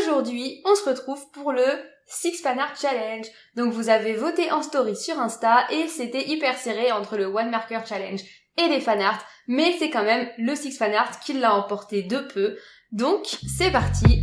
Aujourd'hui, on se retrouve pour le Six Fan Art Challenge. Donc vous avez voté en story sur Insta et c'était hyper serré entre le One Marker Challenge et les fan art, mais c'est quand même le Six Fan Art qui l'a emporté de peu. Donc c'est parti.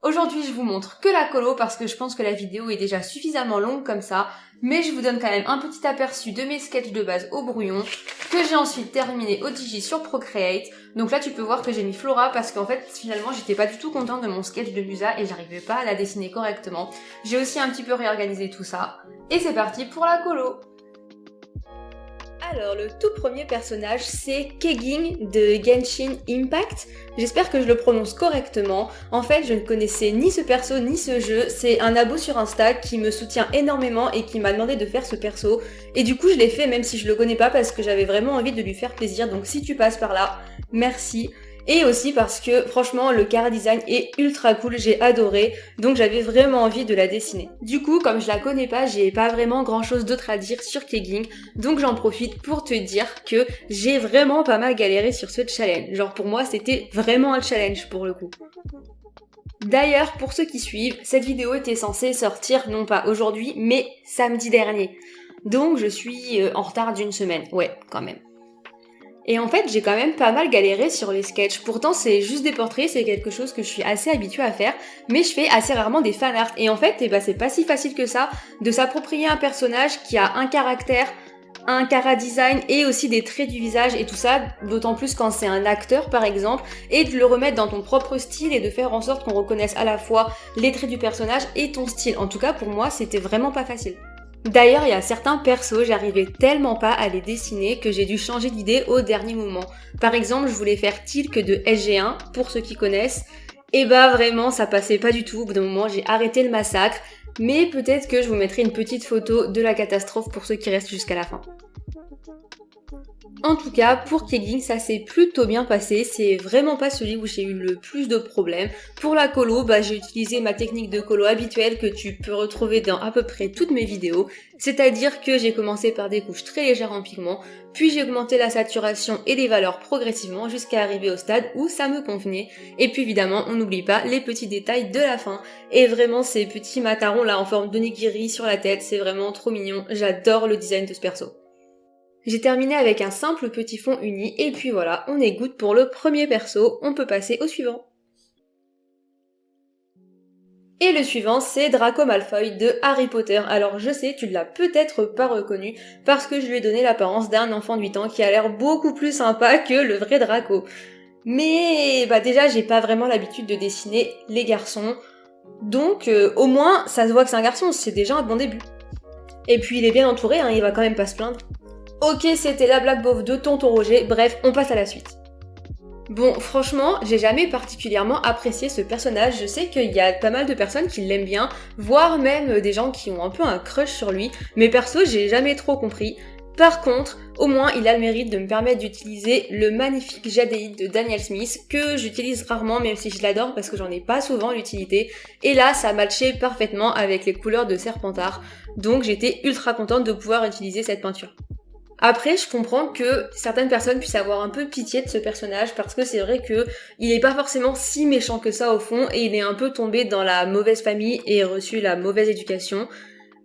Aujourd'hui, je vous montre que la colo parce que je pense que la vidéo est déjà suffisamment longue comme ça, mais je vous donne quand même un petit aperçu de mes sketchs de base au brouillon, que j'ai ensuite terminé au Digi sur Procreate. Donc là, tu peux voir que j'ai mis Flora parce qu'en fait, finalement, j'étais pas du tout contente de mon sketch de Musa et j'arrivais pas à la dessiner correctement. J'ai aussi un petit peu réorganisé tout ça. Et c'est parti pour la colo. Alors, le tout premier personnage, c'est Kegging de Genshin Impact. J'espère que je le prononce correctement. En fait, je ne connaissais ni ce perso ni ce jeu. C'est un abo sur Insta qui me soutient énormément et qui m'a demandé de faire ce perso. Et du coup, je l'ai fait même si je le connais pas parce que j'avais vraiment envie de lui faire plaisir. Donc si tu passes par là, merci. Et aussi parce que franchement le chara design est ultra cool, j'ai adoré, donc j'avais vraiment envie de la dessiner. Du coup, comme je la connais pas, j'ai pas vraiment grand chose d'autre à dire sur Kegging, donc j'en profite pour te dire que j'ai vraiment pas mal galéré sur ce challenge. Genre pour moi c'était vraiment un challenge pour le coup. D'ailleurs, pour ceux qui suivent, cette vidéo était censée sortir non pas aujourd'hui, mais samedi dernier. Donc je suis en retard d'une semaine, ouais quand même. Et en fait, j'ai quand même pas mal galéré sur les sketchs. Pourtant, c'est juste des portraits, c'est quelque chose que je suis assez habituée à faire, mais je fais assez rarement des fan art. Et en fait, c'est pas si facile que ça de s'approprier un personnage qui a un caractère, un chara design et aussi des traits du visage et tout ça, d'autant plus quand c'est un acteur par exemple, et de le remettre dans ton propre style et de faire en sorte qu'on reconnaisse à la fois les traits du personnage et ton style. En tout cas, pour moi, c'était vraiment pas facile. D'ailleurs, il y a certains persos, j'arrivais tellement pas à les dessiner que j'ai dû changer d'idée au dernier moment. Par exemple, je voulais faire Tilk de SG1, pour ceux qui connaissent, et vraiment, ça passait pas du tout. Au bout d'un moment, j'ai arrêté le massacre, mais peut-être que je vous mettrai une petite photo de la catastrophe pour ceux qui restent jusqu'à la fin. En tout cas, pour Kegging, ça s'est plutôt bien passé, c'est vraiment pas celui où j'ai eu le plus de problèmes. Pour la colo, j'ai utilisé ma technique de colo habituelle que tu peux retrouver dans à peu près toutes mes vidéos, c'est-à-dire que j'ai commencé par des couches très légères en pigments, puis j'ai augmenté la saturation et les valeurs progressivement jusqu'à arriver au stade où ça me convenait. Et puis évidemment, on n'oublie pas les petits détails de la fin, et vraiment ces petits macarons là en forme d'onigiri sur la tête, c'est vraiment trop mignon, j'adore le design de ce perso. J'ai terminé avec un simple petit fond uni et puis voilà, on est good pour le premier perso, on peut passer au suivant. Et le suivant, c'est Draco Malfoy de Harry Potter. Alors je sais, tu ne l'as peut-être pas reconnu parce que je lui ai donné l'apparence d'un enfant de 8 ans qui a l'air beaucoup plus sympa que le vrai Draco. Mais déjà, j'ai pas vraiment l'habitude de dessiner les garçons, donc au moins ça se voit que c'est un garçon, c'est déjà un bon début. Et puis il est bien entouré, il va quand même pas se plaindre. Ok, c'était la blague beauf de tonton Roger, bref, on passe à la suite. Bon, franchement, j'ai jamais particulièrement apprécié ce personnage, je sais qu'il y a pas mal de personnes qui l'aiment bien, voire même des gens qui ont un peu un crush sur lui, mais perso, j'ai jamais trop compris. Par contre, au moins, il a le mérite de me permettre d'utiliser le magnifique Jadéite de Daniel Smith, que j'utilise rarement, même si je l'adore parce que j'en ai pas souvent l'utilité, et là, ça matchait parfaitement avec les couleurs de Serpentard, donc j'étais ultra contente de pouvoir utiliser cette peinture. Après, je comprends que certaines personnes puissent avoir un peu pitié de ce personnage parce que c'est vrai que il est pas forcément si méchant que ça au fond et il est un peu tombé dans la mauvaise famille et reçu la mauvaise éducation.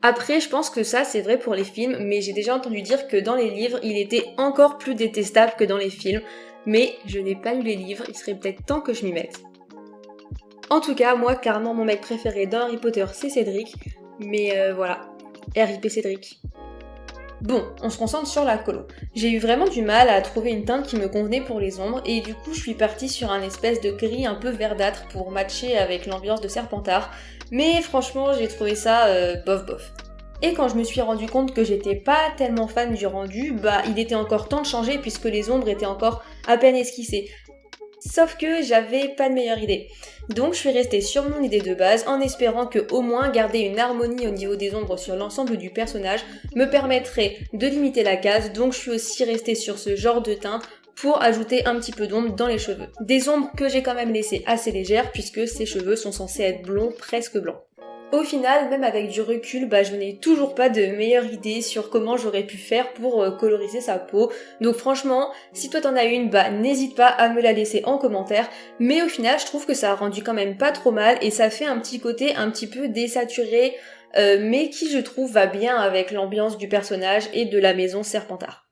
Après, je pense que ça c'est vrai pour les films, mais j'ai déjà entendu dire que dans les livres, il était encore plus détestable que dans les films, mais je n'ai pas lu les livres, il serait peut-être temps que je m'y mette. En tout cas, moi, clairement, mon mec préféré dans Harry Potter, c'est Cédric, mais voilà, RIP Cédric. Bon, on se concentre sur la colo. J'ai eu vraiment du mal à trouver une teinte qui me convenait pour les ombres et du coup je suis partie sur un espèce de gris un peu verdâtre pour matcher avec l'ambiance de Serpentard, mais franchement j'ai trouvé ça bof bof. Et quand je me suis rendu compte que j'étais pas tellement fan du rendu, il était encore temps de changer puisque les ombres étaient encore à peine esquissées. Sauf que j'avais pas de meilleure idée. Donc je suis restée sur mon idée de base en espérant que au moins garder une harmonie au niveau des ombres sur l'ensemble du personnage me permettrait de limiter la case, donc je suis aussi restée sur ce genre de teint pour ajouter un petit peu d'ombre dans les cheveux. Des ombres que j'ai quand même laissées assez légères puisque ces cheveux sont censés être blonds, presque blancs. Au final, même avec du recul, je n'ai toujours pas de meilleure idée sur comment j'aurais pu faire pour coloriser sa peau. Donc franchement, si toi t'en as une, n'hésite pas à me la laisser en commentaire. Mais au final, je trouve que ça a rendu quand même pas trop mal et ça fait un petit côté un petit peu désaturé, mais qui je trouve va bien avec l'ambiance du personnage et de la maison Serpentard.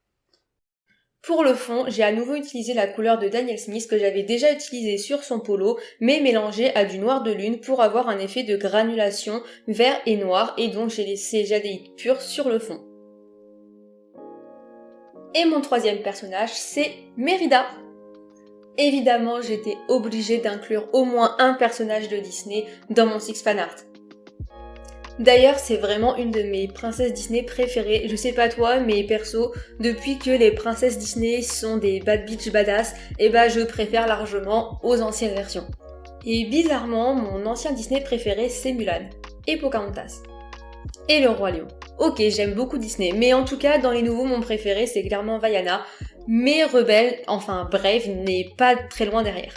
Pour le fond, j'ai à nouveau utilisé la couleur de Daniel Smith que j'avais déjà utilisée sur son polo, mais mélangée à du noir de lune pour avoir un effet de granulation vert et noir, et donc j'ai laissé jadéite pur sur le fond. Et mon troisième personnage, c'est Mérida. Évidemment, j'étais obligée d'inclure au moins un personnage de Disney dans mon Six Fan Art. D'ailleurs, c'est vraiment une de mes princesses Disney préférées. Je sais pas toi, mais perso, depuis que les princesses Disney sont des bad bitch badass, je préfère largement aux anciennes versions. Et bizarrement, mon ancien Disney préféré, c'est Mulan et Pocahontas. Et le Roi Lion. Ok, j'aime beaucoup Disney, mais en tout cas, dans les nouveaux, mon préféré, c'est clairement Vaiana. Mais Rebelle, enfin Brave, n'est pas très loin derrière.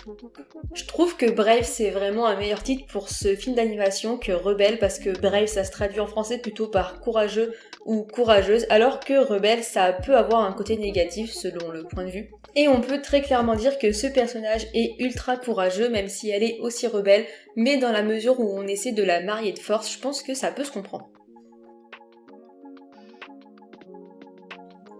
Je trouve que Brave, c'est vraiment un meilleur titre pour ce film d'animation que Rebelle, parce que Brave, ça se traduit en français plutôt par courageux ou courageuse, alors que Rebelle, ça peut avoir un côté négatif selon le point de vue. Et on peut très clairement dire que ce personnage est ultra courageux, même si elle est aussi rebelle, mais dans la mesure où on essaie de la marier de force, je pense que ça peut se comprendre.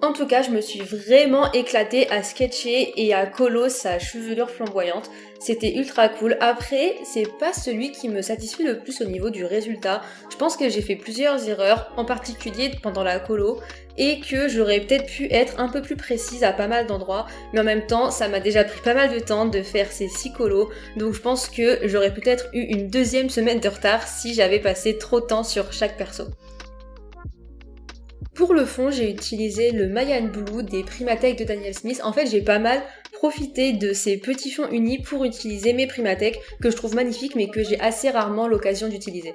En tout cas, je me suis vraiment éclatée à sketcher et à colo sa chevelure flamboyante. C'était ultra cool. Après, c'est pas celui qui me satisfait le plus au niveau du résultat. Je pense que j'ai fait plusieurs erreurs, en particulier pendant la colo, et que j'aurais peut-être pu être un peu plus précise à pas mal d'endroits, mais en même temps, ça m'a déjà pris pas mal de temps de faire ces 6 colos, donc je pense que j'aurais peut-être eu une deuxième semaine de retard si j'avais passé trop de temps sur chaque perso. Pour le fond, j'ai utilisé le Mayan Blue des Primatech de Daniel Smith. En fait, j'ai pas mal profité de ces petits fonds unis pour utiliser mes Primatech que je trouve magnifiques mais que j'ai assez rarement l'occasion d'utiliser.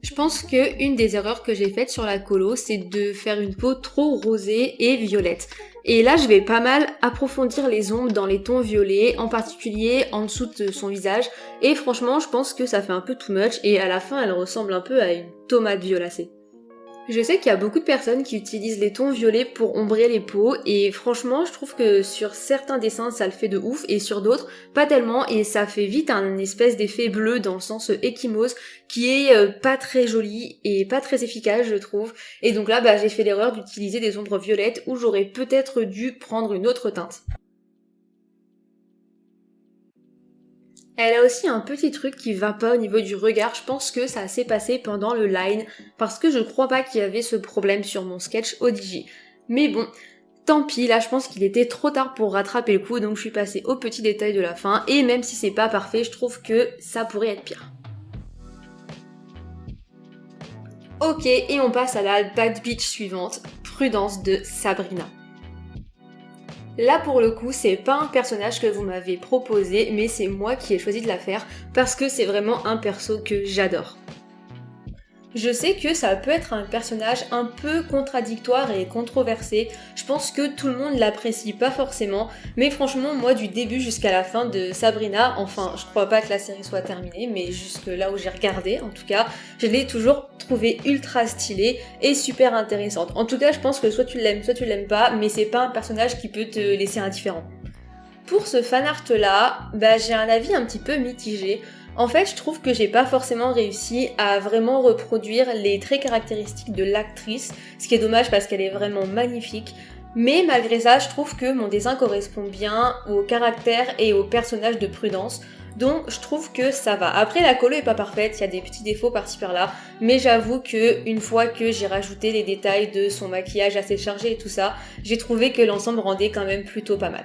Je pense que une des erreurs que j'ai faites sur la colo, c'est de faire une peau trop rosée et violette. Et là, je vais pas mal approfondir les ombres dans les tons violets, en particulier en dessous de son visage. Et franchement, je pense que ça fait un peu too much et à la fin, elle ressemble un peu à une tomate violacée. Je sais qu'il y a beaucoup de personnes qui utilisent les tons violets pour ombrer les peaux et franchement je trouve que sur certains dessins ça le fait de ouf et sur d'autres pas tellement et ça fait vite un espèce d'effet bleu dans le sens échymose qui est pas très joli et pas très efficace je trouve et donc là j'ai fait l'erreur d'utiliser des ombres violettes où j'aurais peut-être dû prendre une autre teinte. Elle a aussi un petit truc qui va pas au niveau du regard, je pense que ça s'est passé pendant le line, parce que je crois pas qu'il y avait ce problème sur mon sketch ODJ. Mais bon, tant pis, là je pense qu'il était trop tard pour rattraper le coup, donc je suis passée aux petits détails de la fin, et même si c'est pas parfait, je trouve que ça pourrait être pire. Ok, et on passe à la bad bitch suivante, Prudence de Sabrina. Là pour le coup, c'est pas un personnage que vous m'avez proposé, mais c'est moi qui ai choisi de la faire parce que c'est vraiment un perso que j'adore. Je sais que ça peut être un personnage un peu contradictoire et controversé, je pense que tout le monde l'apprécie pas forcément, mais franchement moi du début jusqu'à la fin de Sabrina, enfin je crois pas que la série soit terminée, mais jusque là où j'ai regardé en tout cas, je l'ai toujours trouvée ultra stylée et super intéressante. En tout cas je pense que soit tu l'aimes pas, mais c'est pas un personnage qui peut te laisser indifférent. Pour ce fanart là, j'ai un avis un petit peu mitigé. En fait, je trouve que j'ai pas forcément réussi à vraiment reproduire les traits caractéristiques de l'actrice, ce qui est dommage parce qu'elle est vraiment magnifique. Mais malgré ça, je trouve que mon dessin correspond bien au caractère et au personnage de Prudence. Donc je trouve que ça va. Après la colo est pas parfaite, il y a des petits défauts par-ci par-là, mais j'avoue que une fois que j'ai rajouté les détails de son maquillage assez chargé et tout ça, j'ai trouvé que l'ensemble rendait quand même plutôt pas mal.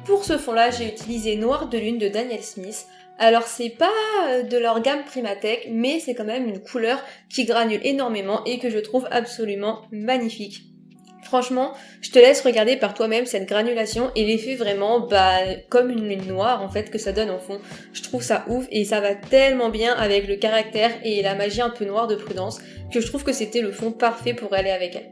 Pour ce fond là, j'ai utilisé Noir de Lune de Daniel Smith. Alors c'est pas de leur gamme Primatech, mais c'est quand même une couleur qui granule énormément et que je trouve absolument magnifique. Franchement, je te laisse regarder par toi-même cette granulation et l'effet vraiment comme une lune noire en fait que ça donne en fond. Je trouve ça ouf et ça va tellement bien avec le caractère et la magie un peu noire de Prudence que je trouve que c'était le fond parfait pour aller avec elle.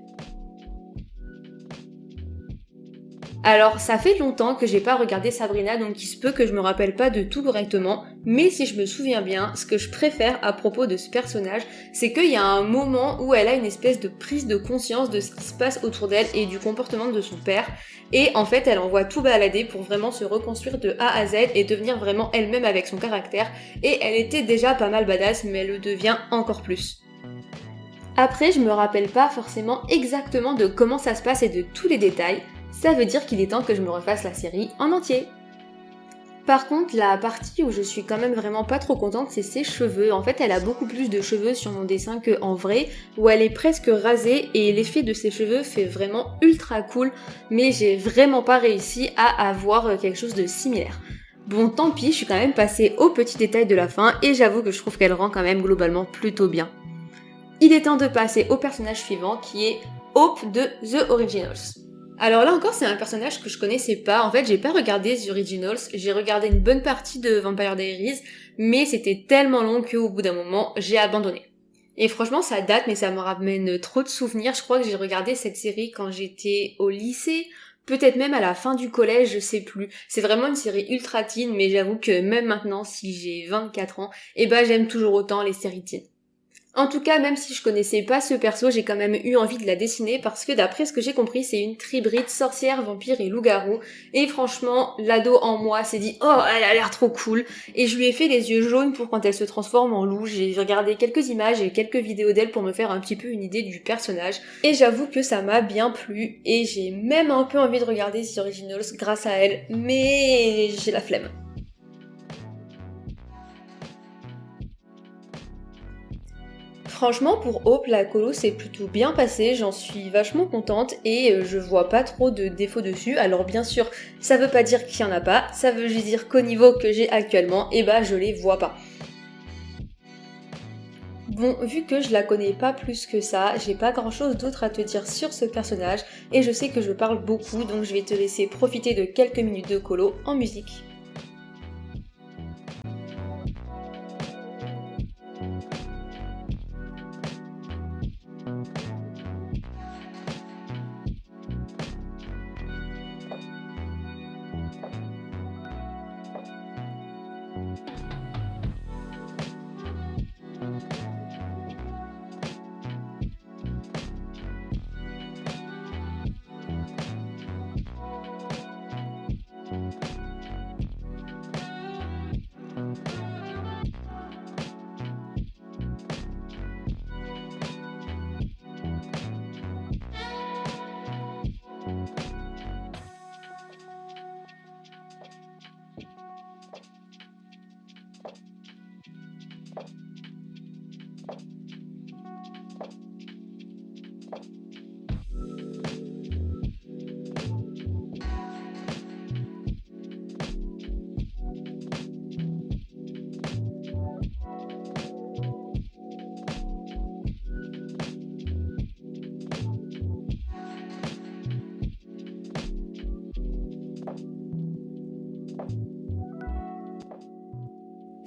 Alors, ça fait longtemps que j'ai pas regardé Sabrina, donc il se peut que je me rappelle pas de tout correctement, mais si je me souviens bien, ce que je préfère à propos de ce personnage, c'est qu'il y a un moment où elle a une espèce de prise de conscience de ce qui se passe autour d'elle et du comportement de son père, et en fait elle envoie tout balader pour vraiment se reconstruire de A à Z et devenir vraiment elle-même avec son caractère, et elle était déjà pas mal badass, mais elle le devient encore plus. Après, je me rappelle pas forcément exactement de comment ça se passe et de tous les détails, ça veut dire qu'il est temps que je me refasse la série en entier. Par contre, la partie où je suis quand même vraiment pas trop contente, c'est ses cheveux. En fait, elle a beaucoup plus de cheveux sur mon dessin qu'en vrai, où elle est presque rasée et l'effet de ses cheveux fait vraiment ultra cool, mais j'ai vraiment pas réussi à avoir quelque chose de similaire. Bon, tant pis, je suis quand même passée aux petits détails de la fin et j'avoue que je trouve qu'elle rend quand même globalement plutôt bien. Il est temps de passer au personnage suivant qui est Hope de The Originals. Alors là encore, c'est un personnage que je connaissais pas. En fait, j'ai pas regardé The Originals, j'ai regardé une bonne partie de Vampire Diaries, mais c'était tellement long qu'au bout d'un moment, j'ai abandonné. Et franchement, ça date, mais ça me ramène trop de souvenirs. Je crois que j'ai regardé cette série quand j'étais au lycée, peut-être même à la fin du collège, je sais plus. C'est vraiment une série ultra teen, mais j'avoue que même maintenant, si j'ai 24 ans, j'aime toujours autant les séries teen. En tout cas, même si je connaissais pas ce perso, j'ai quand même eu envie de la dessiner parce que d'après ce que j'ai compris, c'est une tribride sorcière, vampire et loup-garou. Et franchement, l'ado en moi s'est dit « Oh, elle a l'air trop cool !» Et je lui ai fait les yeux jaunes pour quand elle se transforme en loup. J'ai regardé quelques images et quelques vidéos d'elle pour me faire un petit peu une idée du personnage. Et j'avoue que ça m'a bien plu et j'ai même un peu envie de regarder The Originals grâce à elle, mais j'ai la flemme. Franchement, pour Hope, la colo s'est plutôt bien passée, j'en suis vachement contente et je vois pas trop de défauts dessus. Alors bien sûr, ça veut pas dire qu'il y en a pas, ça veut juste dire qu'au niveau que j'ai actuellement, je les vois pas. Bon, vu que je la connais pas plus que ça, j'ai pas grand chose d'autre à te dire sur ce personnage et je sais que je parle beaucoup donc je vais te laisser profiter de quelques minutes de colo en musique.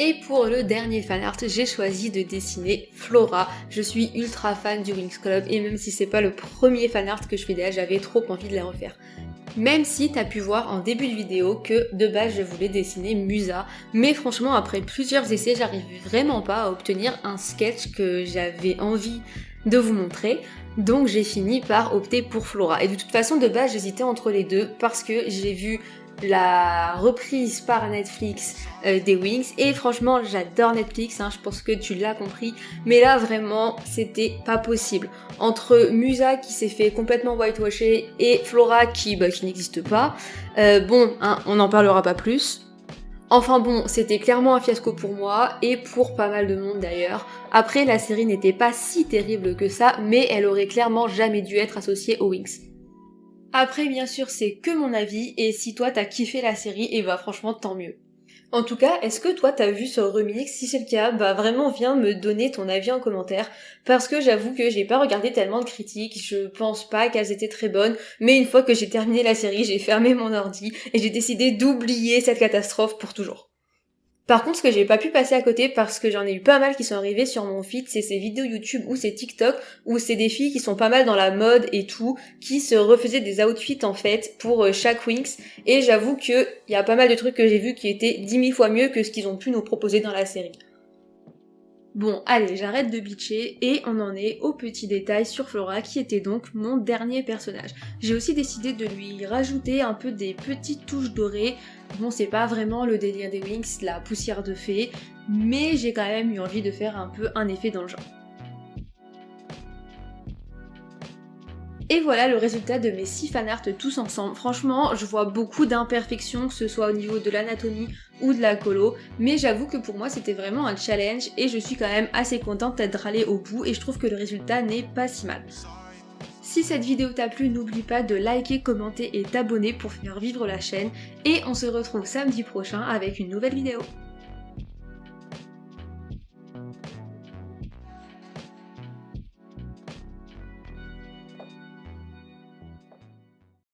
Et pour le dernier fanart, j'ai choisi de dessiner Flora. Je suis ultra fan du Winx Club et même si c'est pas le premier fanart que je fais déjà, j'avais trop envie de la refaire. Même si t'as pu voir en début de vidéo que de base je voulais dessiner Musa, mais franchement après plusieurs essais j'arrivais vraiment pas à obtenir un sketch que j'avais envie de vous montrer, donc j'ai fini par opter pour Flora. Et de toute façon de base j'hésitais entre les deux parce que j'ai vu la reprise par Netflix des Winx et franchement j'adore Netflix, je pense que tu l'as compris, mais là vraiment c'était pas possible. Entre Musa qui s'est fait complètement whitewasher et Flora qui n'existe pas, on n'en parlera pas plus. Enfin bon, c'était clairement un fiasco pour moi et pour pas mal de monde d'ailleurs. Après la série n'était pas si terrible que ça, mais elle aurait clairement jamais dû être associée aux Winx. Après, bien sûr, c'est que mon avis, et si toi t'as kiffé la série, franchement, tant mieux. En tout cas, est-ce que toi t'as vu ce remix? Si c'est le cas, vraiment viens me donner ton avis en commentaire, parce que j'avoue que j'ai pas regardé tellement de critiques, je pense pas qu'elles étaient très bonnes, mais une fois que j'ai terminé la série, j'ai fermé mon ordi, et j'ai décidé d'oublier cette catastrophe pour toujours. Par contre, ce que j'ai pas pu passer à côté parce que j'en ai eu pas mal qui sont arrivés sur mon feed, c'est ces vidéos YouTube ou ces TikTok où c'est des filles qui sont pas mal dans la mode et tout, qui se refaisaient des outfits en fait pour chaque Winx. Et j'avoue que y a pas mal de trucs que j'ai vus qui étaient 10 000 fois mieux que ce qu'ils ont pu nous proposer dans la série. Bon, allez, j'arrête de bitcher et on en est au petit détail sur Flora qui était donc mon dernier personnage. J'ai aussi décidé de lui rajouter un peu des petites touches dorées. Bon, c'est pas vraiment le délire des Winx, la poussière de fée, mais j'ai quand même eu envie de faire un peu un effet dans le genre. Et voilà le résultat de mes 6 fanarts tous ensemble. Franchement, je vois beaucoup d'imperfections, que ce soit au niveau de l'anatomie ou de la colo, mais j'avoue que pour moi c'était vraiment un challenge et je suis quand même assez contente d'être allée au bout et je trouve que le résultat n'est pas si mal. Si cette vidéo t'a plu, n'oublie pas de liker, commenter et t'abonner pour faire vivre la chaîne et on se retrouve samedi prochain avec une nouvelle vidéo.